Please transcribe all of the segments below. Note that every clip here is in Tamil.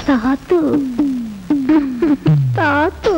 தாத்து தாத்து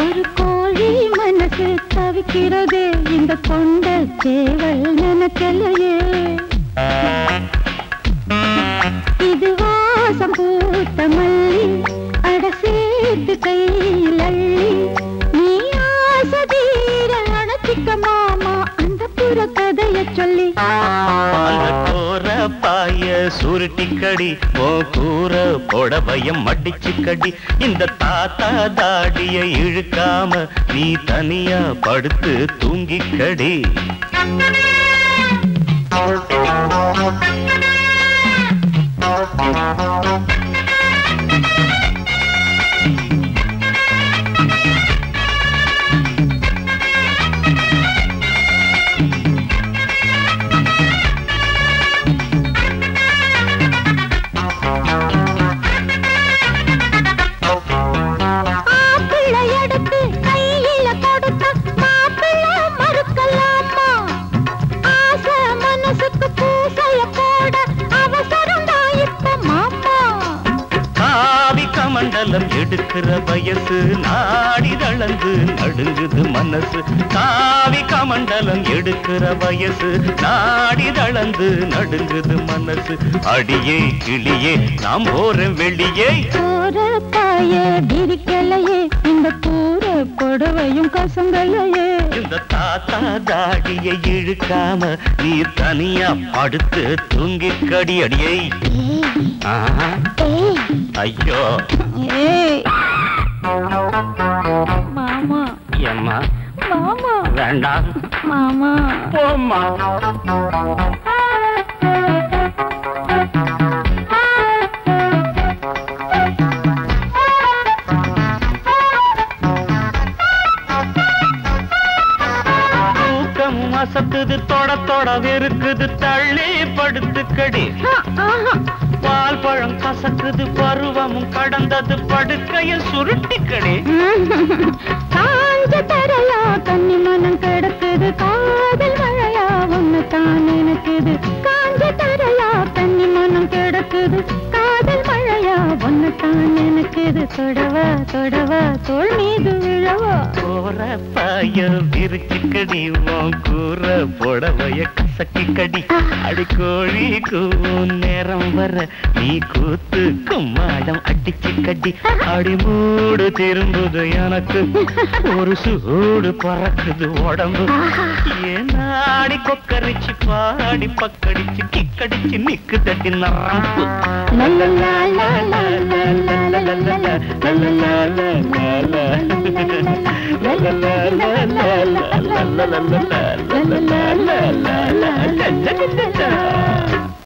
ஒரு கோழி மனசு தவிக்கிறது இந்த கொண்ட சேவல் நினைக்கலையே இது வாசம் பூத்த மல்லி அட சேர்த்து கையில் அள்ளி நீ ஆசதீர அணைச்சிக்க மாமா அந்த புற கதைய சொல்லி பாய சுருட்டிக்கடி ஓ கூற புடவையம் மடிச்சுக்கடி இந்த தாத்தா தாடிய இழுக்காம நீ தனியா படுத்து தூங்கிக்கடி மண்டலம் எடுக்கிற வயசு நாடி தளந்து நடுங்குது மனசு காவி கமண்டலம் எடுக்கிற வயசு நாடி தளந்து நடுங்குது மனசு அடியே கிளியே நாம் போறோம் வெளியே போற பாய விரிக்கலையே இந்த கூற புடவையும் கசங்கலையே இந்த தாத்தா தாடியை இழுக்காம நீ தனியா படுத்து தூங்கி கடி அடியை ஐயோ மாமா அம்மா மாமா வேண்டாம் மாமா போம்மா மசத்துது தொட தொட வெறுக்குது தள்ளி படுத்துக்கடி பால் பழம் கசக்குது பருவமும் கடந்தது படுக்கையில் சுருட்டிக்கடி காஞ்ச தரையா கன்னி மனம் கிடக்குது காதல் மழையா ஒண்ணு தான் நினைக்குது காஞ்ச தரையா கன்னி மனம் கிடக்குது காதல் மழையா ஒண்ணு தான் நினைக்குது தொடவா தொடவா தோள் மீது விழவா போற பாய விரிச்சுக்கடி கூற புடவைய கசக்கிக்கடி அடிக்கோழி கூவும் நேரம் வர நீ கூத்து கும்மாடம் அடிச்சுக்கடி அடிமூடு திரும்புது எனக்கு ஒரு சூடு பறக்குது உடம்பு ஏனாடி கொக்கரிச்சு பாடி பக்கடிச்சு கிக்கடிச்சு நிக்கு தட்டி நரம்பு la la la la la la la la la la la la la la la